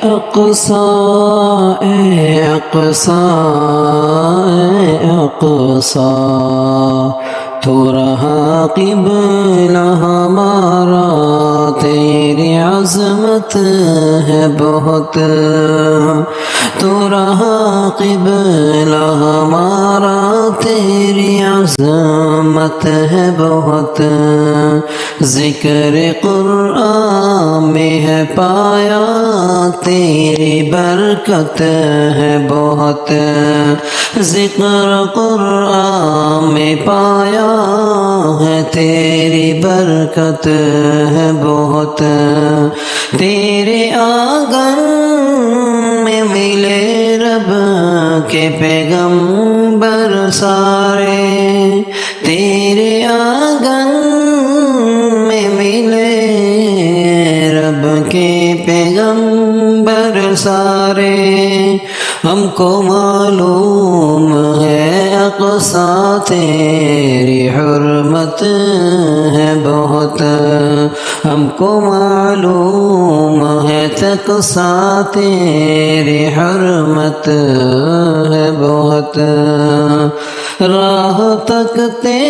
اقصی اے اقصی اے اقصی، تو رہا قبلہ ہمارا، تیری عظمت ہے بہت، تو رہا قبلہ ہمارا، تیری عظمت ہے بہت، ذکر قرآن میں ہے پایا، تیری برکت ہے بہت، ذکر قرآن میں پایا ہے، تیری برکت ہے بہت، تیرے آنگن میں ملے رب کے پیغمبر سارے، تیرے آنگن میں ملے رب کے پیغمبر سارے، ہم کو معلوم ہے اقصی تیری حرمت ہے بہت، ہم کو معلوم ہے اقصی تیری حرمت ہے بہت، راہ تکتے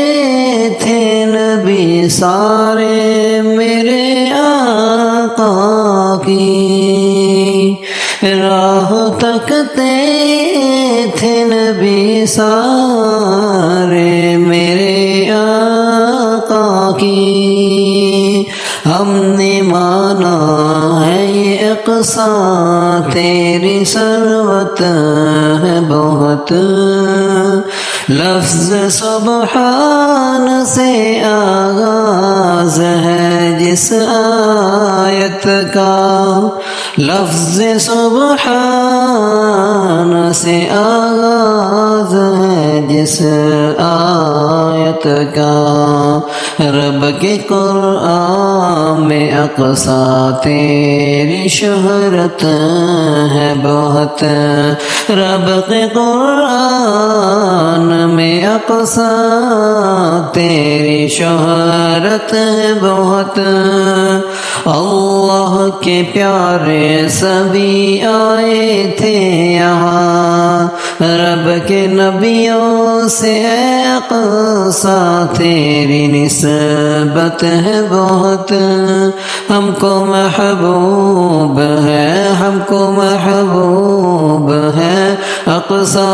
تھے نبی سارے میرے آقا کی، راہ تکتے تھے نبی سارے میرے آقا کی، ہم نے مانا ہے یہ اقصی تیری ثروت ہے بہت، لفظ سبحان سے آغاز ہے جس آیت کا، لفظ سبحان سے آغاز ہے جس آیت کا، رب کے قرآن میں اقصی تیری شہرت ہے بہت، رب کے قرآن میں اقصی تیری شہرت ہے بہت، اللہ کے پیارے سبھی آئے تھے یہاں، رب کے نبیوں سے اقصی تیری نسبت ہے بہت، ہم کو محبوب ہے، ہم کو محبوب ہے اقصی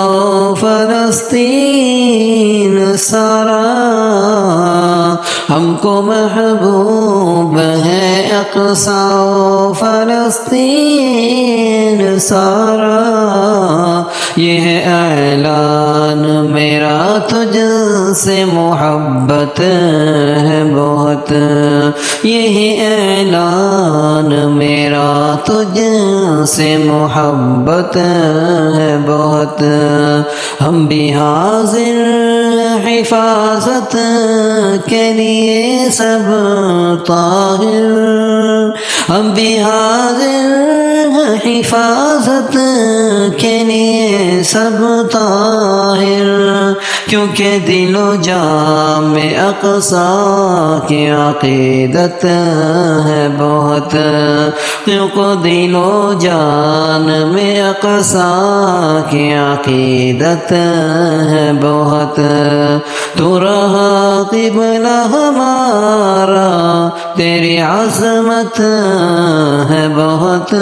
فلسطین سارا، ہم کو محبوب ہے اقصی فلسطین سارا، یہ ہے اعلان میرا تجھ سے محبت ہے بہت، یہ اعلان میرا تجھ سے محبت ہے بہت، ہم بھی حاضر حفاظت کے لیے سب طاہر، ہم بھی حاضر حفاظت کے لیے سب طاہر، کیونکہ دل و جان میں اقصی کی عقیدت ہے بہت، کیونکہ دل و جان میں اقصی کی عقیدت ہے بہت، تو رہا قبلہ ہمارا، تیری عظمت ہے بہت،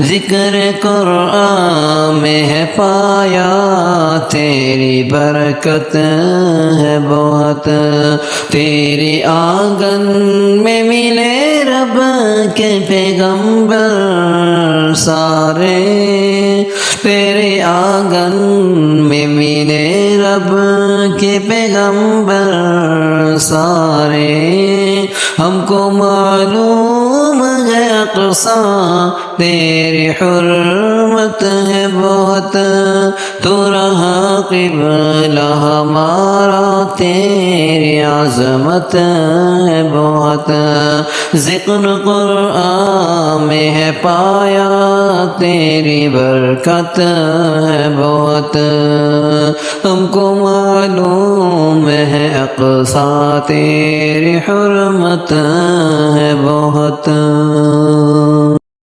ذکر قرآن میں ہے پایا، تیری برکت ہے بہت، تیری آنگن میں ملے رب کے پیغمبر سارے، تیرے آنگن میں ملے رب کے پیغمبر سارے، ہم کو معلوم ہے اقصی تیری حرمت ہے بہت، تو رہا قبلہ ہمارا، تیری عظمت ہے بہت، ذکر قرآن میں ہے پایا، تیری برکت ہے بہت، ہم کو معلوم ہے اقصی تیری حرمت ہے بہت۔